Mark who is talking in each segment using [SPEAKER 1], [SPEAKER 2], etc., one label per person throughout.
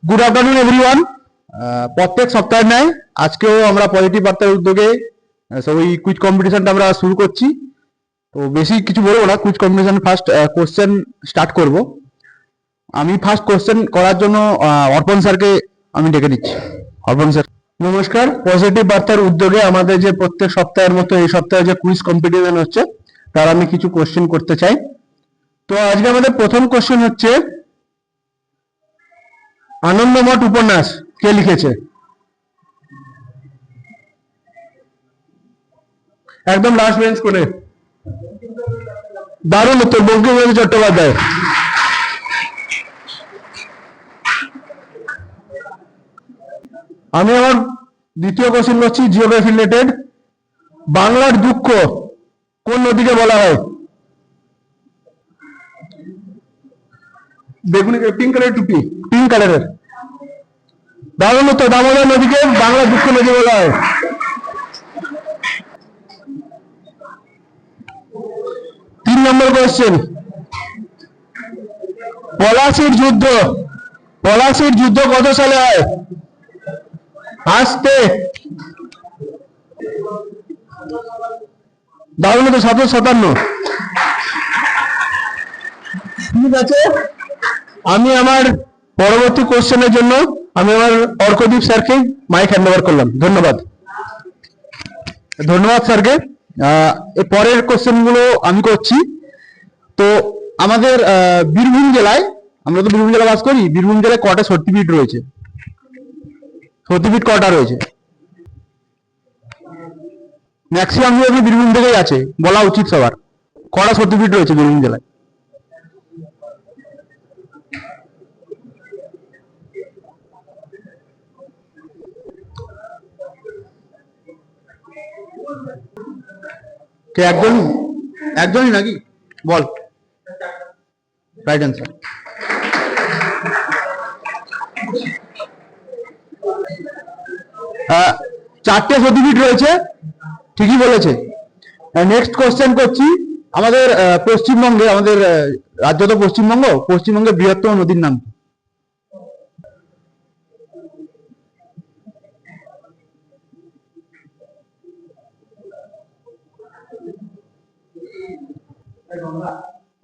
[SPEAKER 1] Good afternoon everyone. প্রত্যেক সপ্তাহের ন্যায় আজকেও আমরা পজিটিভ বার্তার উদ্যোগে ওই কুইজ কম্পিটিশনটা আমরা শুরু করছি। তো বেশি কিছু বলবো না, quiz competition first question start করব। আমি ফার্স্ট কোশ্চেন করার জন্য অর্পণ স্যারকে আমি ডেকে দিচ্ছি। অর্পণ স্যার
[SPEAKER 2] নমস্কার। পজিটিভ বার্তার উদ্যোগে আমাদের যে প্রত্যেক সপ্তাহের মতো এই সপ্তাহে যে কুইজ কম্পিটিশন হচ্ছে তার আমি কিছু কোশ্চেন করতে চাই। তো আজকে আমাদের প্রথম কোশ্চেন হচ্ছে, আনন্দমঠ উপন্যাস কে লিখেছে? একদম লাস্ট বেঞ্চ করে। দারুণ উত্তর, বঙ্কিমচন্দ্র চট্টোপাধ্যায়। আমি আমার দ্বিতীয় কোশ্চেন করছি জিওগ্রাফি রিলেটেড। বাংলার দুঃখ কোন নদীকে বলা হয়? বেগুনি পিঙ্ক কালারের টুপি, পিঙ্ক কালারের। দারুণ উত্তর, দামোদর নদীকে বাংলার দুঃখ নদী বলা হয়। তিন নম্বর কোশ্চেন, পলাশির যুদ্ধ কত সালে হয়? আসতে। দারুণ উত্তর, 1757। ঠিক আছে, আমি আমার পরবর্তী কোশ্চেনের জন্য আমি আমার অর্কদীপ স্যারকে মাইক হ্যান্ড ওভার করলাম। ধন্যবাদ
[SPEAKER 1] স্যারকে। এর পরের কোশ্চেন গুলো আমি করছি। তো আমাদের বীরভূম জেলায়, আমরা তো বীরভূম জেলা বাস করি, বীরভূম জেলায় কটা শক্তিপীঠ রয়েছে? শক্তিপীঠ কটা রয়েছে? ম্যাক্সিমাম আপনি বীরভূম থেকেই আছে, বলা উচিত সবার। কটা শক্তিপীঠ রয়েছে বীরভূম জেলায়? কে একজনই নাকি? বল রাইট অ্যান্সার। চারটে শক্তিপীঠ রয়েছে, ঠিকই বলেছে। নেক্সট কোশ্চেন করছি, আমাদের পশ্চিমবঙ্গে, আমাদের রাজ্য তো পশ্চিমবঙ্গ, পশ্চিমবঙ্গের বৃহত্তম নদীর নাম কি?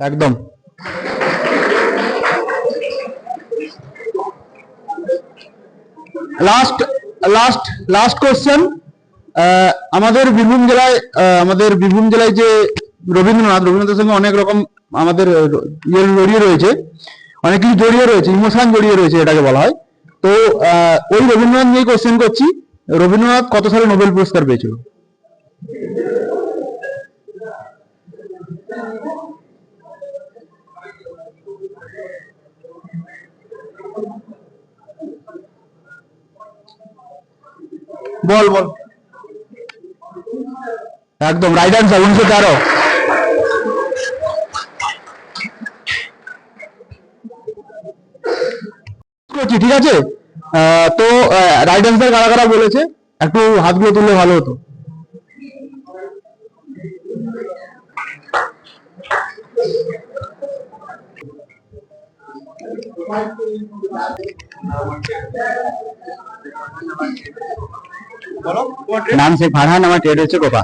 [SPEAKER 1] একদম। লাস্ট কোশ্চেন, আমাদের বীরভূম জেলায় যে রবীন্দ্রনাথের সঙ্গে অনেক রকম আমাদের জড়িয়ে রয়েছে, অনেক কিছু জড়িয়ে রয়েছে, ইমোশন জড়িয়ে রয়েছে এটাকে বলা হয়। তো ওই রবীন্দ্রনাথ নিয়ে কোশ্চেন করছি, রবীন্দ্রনাথ কত সালে নোবেল পুরস্কার পেয়েছিল? বল। একদম রাইট অ্যান্সার, 1913। ঠিক আছে। তো রাইট অ্যান্সার কারা কারা বলেছে একটু হাতগুলো তুললে ভালো হতো। নাম শেখ ফারহান, আমার ট্রেড হচ্ছে কোপা।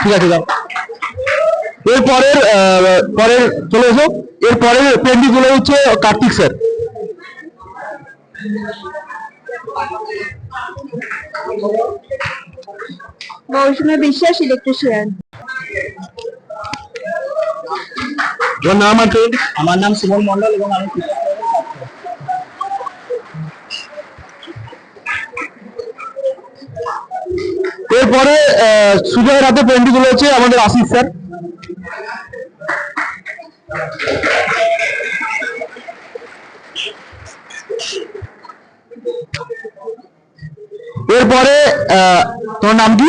[SPEAKER 1] ঠিক আছে, যাও। পরের চলে এসো। এর পরের পেনটি তুলে হচ্ছে কার্তিক স্যার।
[SPEAKER 3] মৌসুমী বিশ্বাস, ইলেকট্রিশিয়ান।
[SPEAKER 1] নাম আছে? আমার নাম সুমন মন্ডল এবং আমি এরপরে সুজয়ের হাতে পেনটি তুলে হচ্ছে আমাদের আশিস স্যার। এরপরে তোমার নাম কি?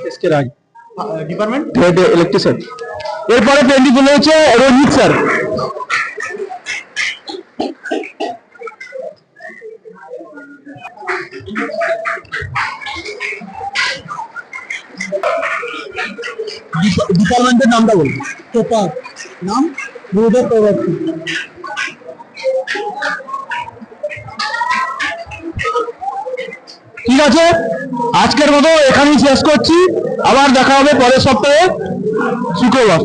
[SPEAKER 1] এসকে রাজ, ডিপার্টমেন্ট ইলেকট্রিশিয়ান। এরপরে পেনটি তুলে হচ্ছে রঞ্জিত স্যার। ডিপার্টমেন্টের নামটা বলুন। নাম গুরুদেব প্রবর্তী। আছে, আজকের মতো এখানেই শেষ করছি, আবার দেখা হবে পরের সপ্তাহে শুক্রবার।